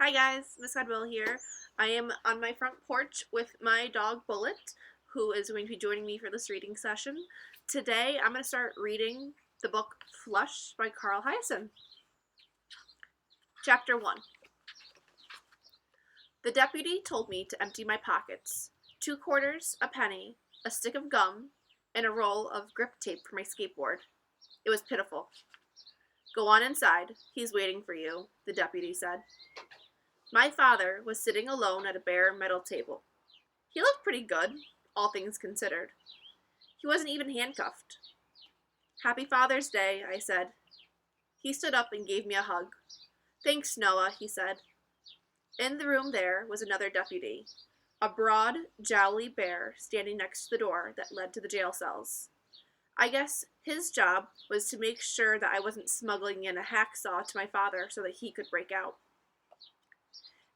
Hi guys, Miss Goodwill here. I am on my front porch with my dog Bullet, who is going to be joining me for this reading session. Today I'm going to start reading the book Flush by Carl Hiaasen. Chapter 1. The deputy told me to empty my pockets. 2 quarters, a penny, a stick of gum, and a roll of grip tape for my skateboard. It was pitiful. Go on inside. He's waiting for you, the deputy said. My father was sitting alone at a bare metal table. He looked pretty good, all things considered. He wasn't even handcuffed. Happy Father's Day, I said. He stood up and gave me a hug. Thanks, Noah, he said. In the room there was another deputy, a broad, jowly bear standing next to the door that led to the jail cells. I guess his job was to make sure that I wasn't smuggling in a hacksaw to my father so that he could break out.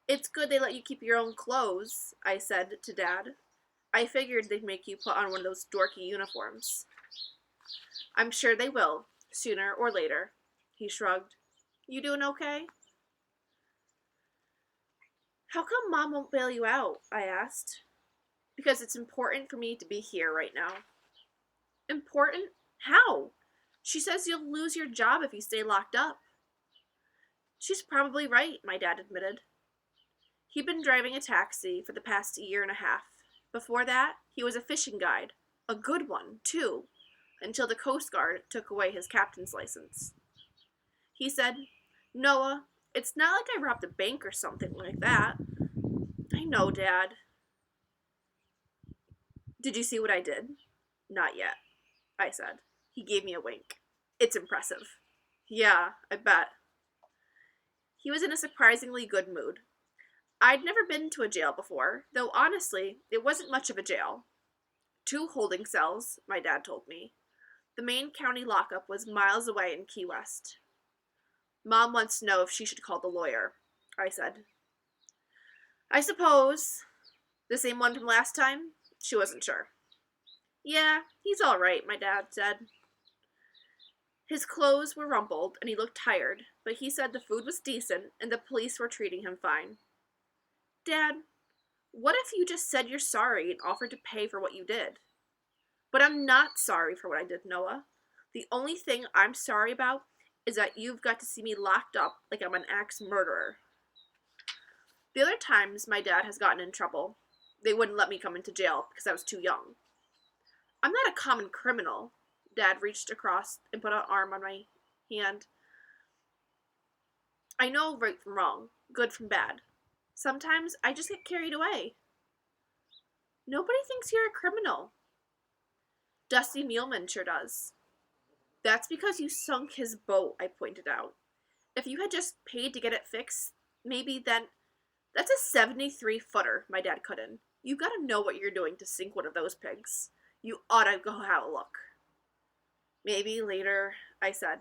It's good they let you keep your own clothes, I said to Dad. I figured they'd make you put on one of those dorky uniforms. I'm sure they will, sooner or later, he shrugged. You doing okay? How come Mom won't bail you out? I asked. Because it's important for me to be here right now. Important? How? She says you'll lose your job if you stay locked up. She's probably right, my dad admitted. He'd been driving a taxi for the past year and a half. Before that, he was a fishing guide. A good one, too, until the Coast Guard took away his captain's license. He said, Noah, it's not like I robbed a bank or something like that. I know, Dad. Did you see what I did? Not yet, I said. He gave me a wink. It's impressive. Yeah, I bet. He was in a surprisingly good mood. I'd never been to a jail before, though honestly, it wasn't much of a jail. 2 holding cells, my dad told me. The main county lockup was miles away in Key West. Mom wants to know if she should call the lawyer, I said. I suppose. The same one from last time? She wasn't sure. Yeah, he's all right, my dad said. His clothes were rumpled and he looked tired, but he said the food was decent and the police were treating him fine. Dad, what if you just said you're sorry and offered to pay for what you did? But I'm not sorry for what I did, Noah. The only thing I'm sorry about is that you've got to see me locked up like I'm an axe murderer. The other times my dad has gotten in trouble, they wouldn't let me come into jail because I was too young. I'm not a common criminal. Dad reached across and put an arm on my hand. I know right from wrong, good from bad. Sometimes I just get carried away. Nobody thinks you're a criminal. Dusty Mealman sure does. That's because you sunk his boat, I pointed out. If you had just paid to get it fixed, maybe then... That's a 73-footer, my dad cut in. You gotta know what you're doing to sink one of those pigs. You oughta go have a look. Maybe later, I said.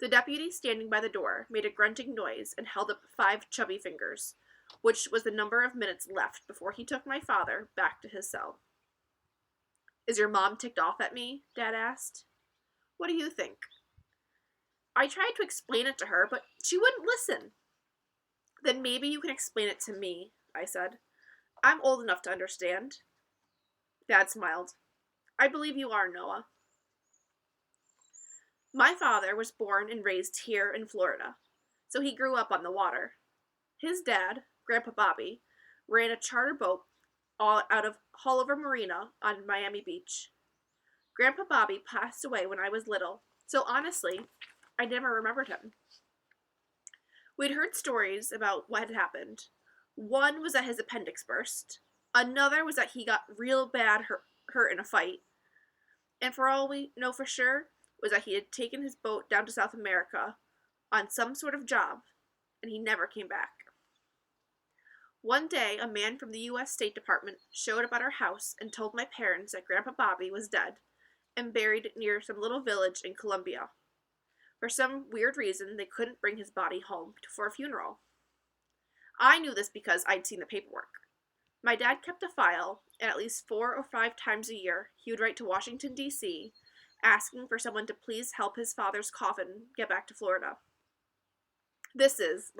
The deputy standing by the door made a grunting noise and held up 5 chubby fingers, which was the number of minutes left before he took my father back to his cell. Is your mom ticked off at me? Dad asked. What do you think? I tried to explain it to her, but she wouldn't listen. Then maybe you can explain it to me, I said. I'm old enough to understand. Dad smiled. I believe you are, Noah. My father was born and raised here in Florida, so he grew up on the water. His dad, Grandpa Bobby, ran a charter boat all out of Haulover Marina on Miami Beach. Grandpa Bobby passed away when I was little, so honestly, I never remembered him. We'd heard stories about what had happened. One was that his appendix burst. Another was that he got real bad hurt in a fight. And for all we know for sure, was that he had taken his boat down to South America on some sort of job, and he never came back. One day, a man from the U.S. State Department showed up at our house and told my parents that Grandpa Bobby was dead and buried near some little village in Colombia. For some weird reason, they couldn't bring his body home for a funeral. I knew this because I'd seen the paperwork. My dad kept a file, and at least 4 or 5 times a year, he would write to Washington, D.C., asking for someone to please help his father's coffin get back to Florida. This is,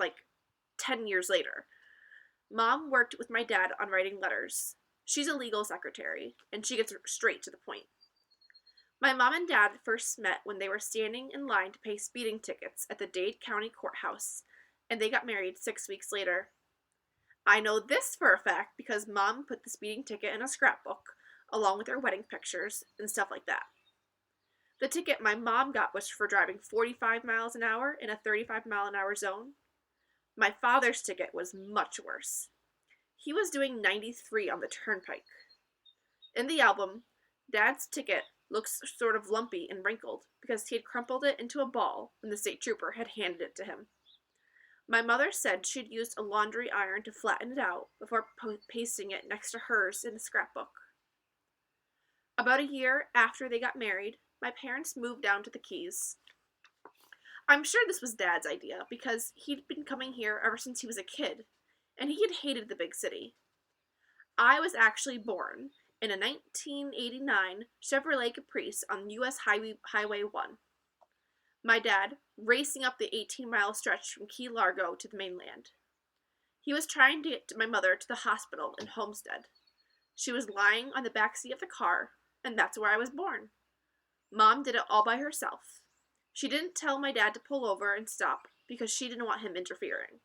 10 years later. Mom worked with my dad on writing letters. She's a legal secretary, and she gets straight to the point. My mom and dad first met when they were standing in line to pay speeding tickets at the Dade County Courthouse, and they got married 6 weeks later. I know this for a fact because Mom put the speeding ticket in a scrapbook, along with their wedding pictures and stuff like that. The ticket my mom got was for driving 45 miles an hour in a 35-mile-an-hour zone. My father's ticket was much worse. He was doing 93 on the turnpike. In the album, Dad's ticket looks sort of lumpy and wrinkled because he had crumpled it into a ball when the state trooper had handed it to him. My mother said she'd used a laundry iron to flatten it out before pasting it next to hers in the scrapbook. About a year after they got married, my parents moved down to the Keys. I'm sure this was Dad's idea because he'd been coming here ever since he was a kid, and he had hated the big city. I was actually born in a 1989 Chevrolet Caprice on US Highway 1. My dad racing up the 18-mile stretch from Key Largo to the mainland. He was trying to get my mother to the hospital in Homestead. She was lying on the back seat of the car, and that's where I was born. Mom did it all by herself. She didn't tell my dad to pull over and stop because she didn't want him interfering.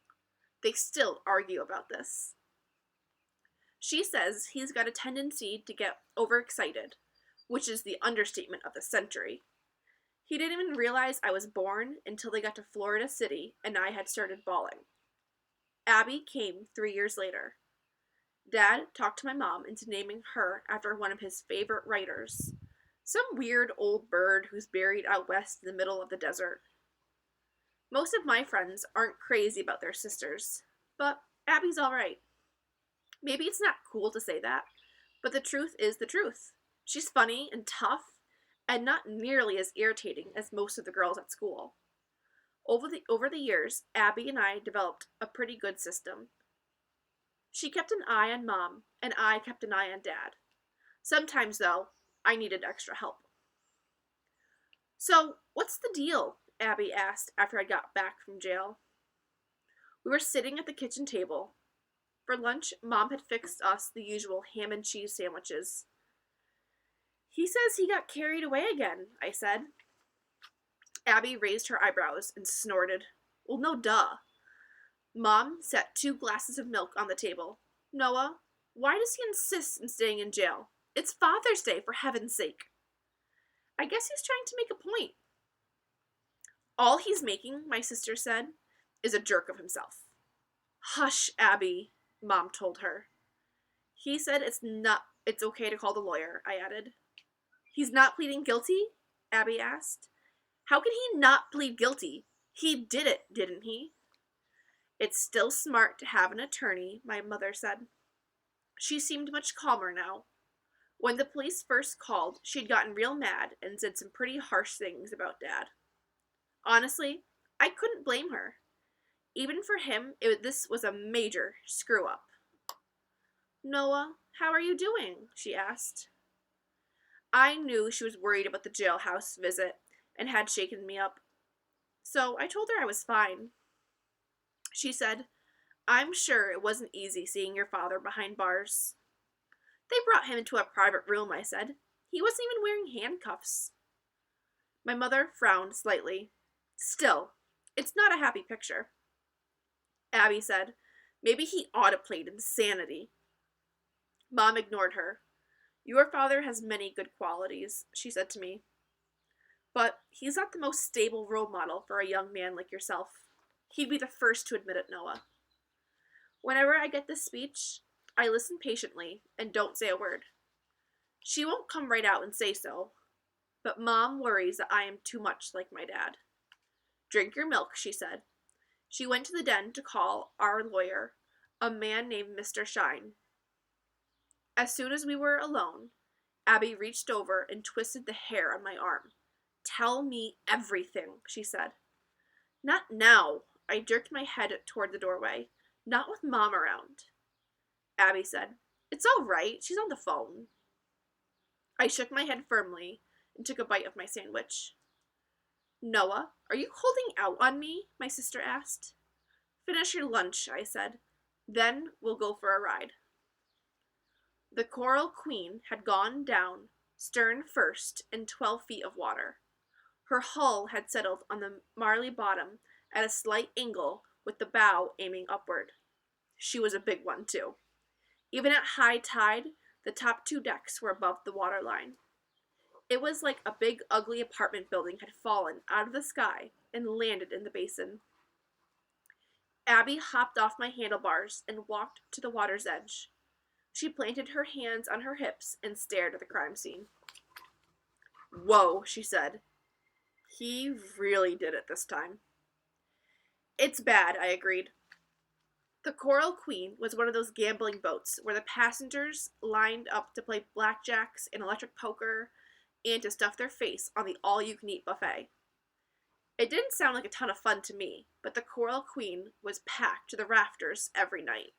They still argue about this. She says he's got a tendency to get overexcited, which is the understatement of the century. He didn't even realize I was born until they got to Florida City and I had started bawling. Abby came 3 years later. Dad talked to my mom into naming her after one of his favorite writers, some weird old bird who's buried out west in the middle of the desert. Most of my friends aren't crazy about their sisters, but Abby's alright. Maybe it's not cool to say that, but the truth is the truth. She's funny and tough, and not nearly as irritating as most of the girls at school. Over the years, Abby and I developed a pretty good system. She kept an eye on Mom, and I kept an eye on Dad. Sometimes, though, I needed extra help. "So, what's the deal?" Abby asked after I got back from jail. We were sitting at the kitchen table. For lunch, Mom had fixed us the usual ham and cheese sandwiches. "He says he got carried away again," I said. Abby raised her eyebrows and snorted. "Well, no duh." Mom set 2 glasses of milk on the table. "Noah, why does he insist on staying in jail? It's Father's Day, for heaven's sake." "I guess he's trying to make a point." "All he's making," my sister said, "is a jerk of himself." "Hush, Abby," Mom told her. "He said it's okay to call the lawyer," I added. "He's not pleading guilty?" Abby asked. "How can he not plead guilty? He did it, didn't he?" "It's still smart to have an attorney," my mother said. She seemed much calmer now. When the police first called, she'd gotten real mad and said some pretty harsh things about Dad. Honestly, I couldn't blame her. Even for him, this was a major screw-up. "Noah, how are you doing?" she asked. I knew she was worried about the jailhouse visit and had shaken me up. So I told her I was fine. She said, "I'm sure it wasn't easy seeing your father behind bars." "They brought him into a private room," I said. "He wasn't even wearing handcuffs." My mother frowned slightly. "Still, it's not a happy picture." Abby said, "Maybe he autoplayed insanity." Mom ignored her. "Your father has many good qualities," she said to me. "But he's not the most stable role model for a young man like yourself. He'd be the first to admit it, Noah." Whenever I get this speech, I listen patiently and don't say a word. She won't come right out and say so, but Mom worries that I am too much like my dad. "Drink your milk," she said. She went to the den to call our lawyer, a man named Mr. Shine. As soon as we were alone, Abby reached over and twisted the hair on my arm. "Tell me everything," she said. "Not now." I jerked my head toward the doorway. "Not with Mom around." Abby said, "It's all right. She's on the phone." I shook my head firmly and took a bite of my sandwich. "Noah, are you holding out on me?" my sister asked. Finish your lunch, I said. Then we'll go for a ride. The Coral Queen had gone down, stern first, in 12 feet of water. Her hull had settled on the marly bottom at a slight angle with the bow aiming upward. She was a big one, too. Even at high tide, the top 2 decks were above the waterline. It was like a big, ugly apartment building had fallen out of the sky and landed in the basin. Abby hopped off my handlebars and walked to the water's edge. She planted her hands on her hips and stared at the crime scene. "Whoa," she said. "He really did it this time." "It's bad," I agreed. The Coral Queen was one of those gambling boats where the passengers lined up to play blackjacks and electric poker and to stuff their face on the all-you-can-eat buffet. It didn't sound like a ton of fun to me, but the Coral Queen was packed to the rafters every night.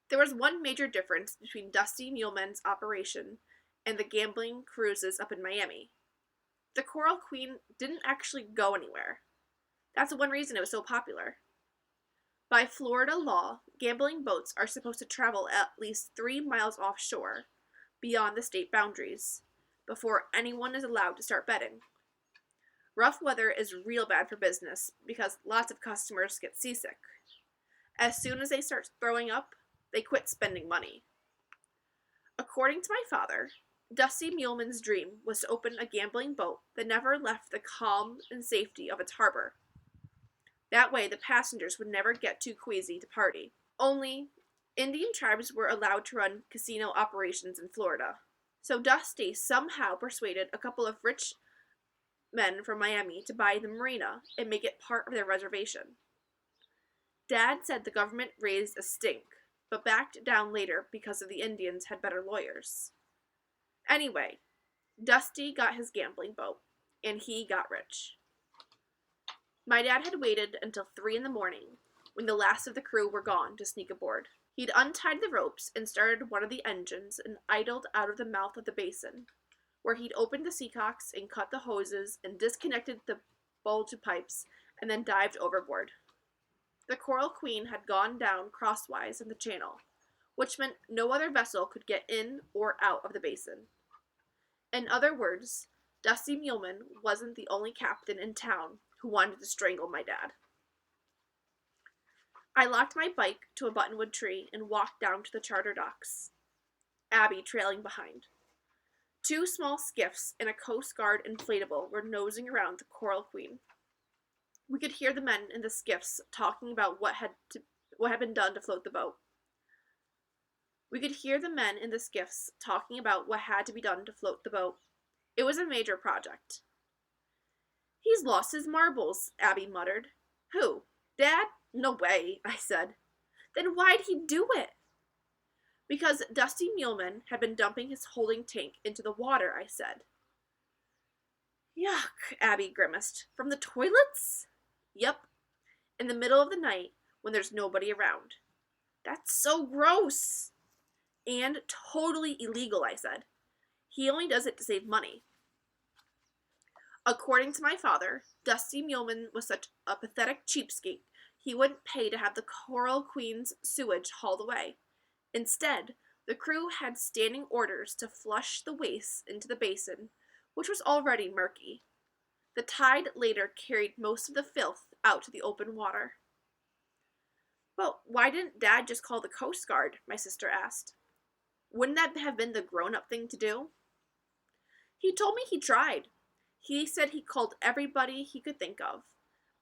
There was one major difference between Dusty Muleman's operation and the gambling cruises up in Miami. The Coral Queen didn't actually go anywhere. That's one reason it was so popular. By Florida law, gambling boats are supposed to travel at least 3 miles offshore, beyond the state boundaries, before anyone is allowed to start betting. Rough weather is real bad for business because lots of customers get seasick. As soon as they start throwing up, they quit spending money. According to my father, Dusty Muleman's dream was to open a gambling boat that never left the calm and safety of its harbor. That way, the passengers would never get too queasy to party. Only, Indian tribes were allowed to run casino operations in Florida. So Dusty somehow persuaded a couple of rich men from Miami to buy the marina and make it part of their reservation. Dad said the government raised a stink, but backed down later because of the Indians had better lawyers. Anyway, Dusty got his gambling boat, and he got rich. My dad had waited until 3 in the morning, when the last of the crew were gone, to sneak aboard. He'd untied the ropes and started one of the engines and idled out of the mouth of the basin, where he'd opened the seacocks and cut the hoses and disconnected the bulge pipes and then dived overboard. The Coral Queen had gone down crosswise in the channel, which meant no other vessel could get in or out of the basin. In other words, Dusty Muleman wasn't the only captain in town who wanted to strangle my dad. I locked my bike to a buttonwood tree and walked down to the charter docks, Abby trailing behind. 2 small skiffs and a Coast Guard inflatable were nosing around the Coral Queen. We could hear the men in the skiffs talking about what had been done to float the boat. It was a major project. "He's lost his marbles," Abby muttered. "Who? Dad? No way," I said. "Then why'd he do it?" "Because Dusty Muleman had been dumping his holding tank into the water," I said. "Yuck," Abby grimaced. "From the toilets?" "Yep. In the middle of the night when there's nobody around." "That's so gross." "And totally illegal," I said. "He only does it to save money." According to my father, Dusty Muleman was such a pathetic cheapskate, he wouldn't pay to have the Coral Queen's sewage hauled away. Instead, the crew had standing orders to flush the waste into the basin, which was already murky. The tide later carried most of the filth out to the open water. "But why didn't Dad just call the Coast Guard?" my sister asked. "Wouldn't that have been the grown-up thing to do?" "He told me he tried. He said he called everybody he could think of,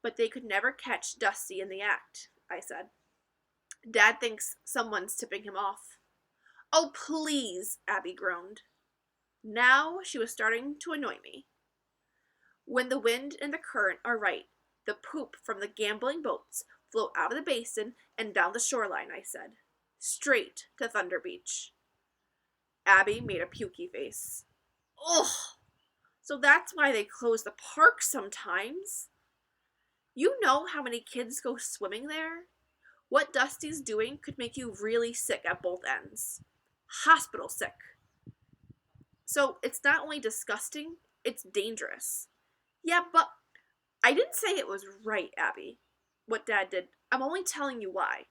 but they could never catch Dusty in the act," I said. "Dad thinks someone's tipping him off." "Oh, please," Abby groaned. Now she was starting to annoy me. "When the wind and the current are right, the poop from the gambling boats float out of the basin and down the shoreline," I said. "Straight to Thunder Beach." Abby made a pukey face. "Ugh! So that's why they close the park sometimes. You know how many kids go swimming there? What Dusty's doing could make you really sick at both ends. Hospital sick. So it's not only disgusting, it's dangerous." "Yeah, but I didn't say it was right, Abby." what Dad did. I'm only telling you why.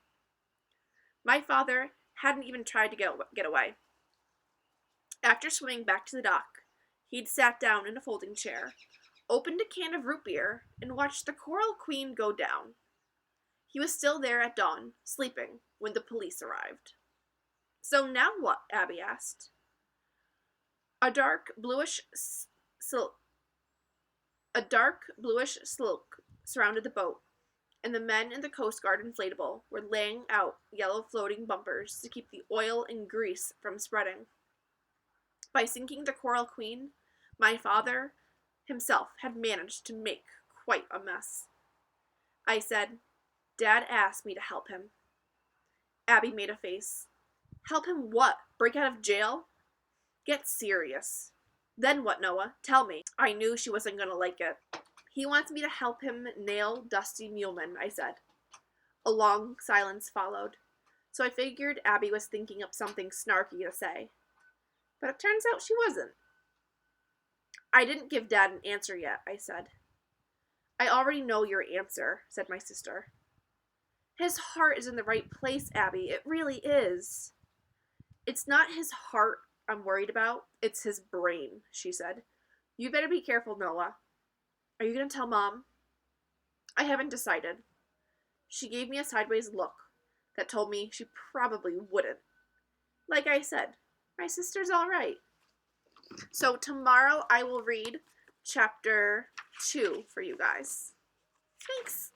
My father hadn't even tried to get away. After swimming back to the dock, he'd sat down in a folding chair, opened a can of root beer, and watched the Coral Queen go down. He was still there at dawn, sleeping, when the police arrived. So now what? Abby asked. A dark bluish silk surrounded the boat, and the men in the Coast Guard inflatable were laying out yellow floating bumpers to keep the oil and grease from spreading. By sinking the Coral Queen, my father himself had managed to make quite a mess. I said, Dad asked me to help him. Abby made a face. Help him what? Break out of jail? Get serious. Then what, Noah? Tell me. I knew she wasn't going to like it. He wants me to help him nail Dusty Muleman, I said. A long silence followed, so I figured Abby was thinking up something snarky to say. But it turns out she wasn't. I didn't give Dad an answer yet, I said. I already know your answer, said my sister. His heart is in the right place, Abby. It really is. It's not his heart I'm worried about. It's his brain, she said. You better be careful, Noah. Are you going to tell Mom? I haven't decided. She gave me a sideways look that told me she probably wouldn't. Like I said, my sister's all right. So tomorrow I will read chapter 2 for you guys. Thanks.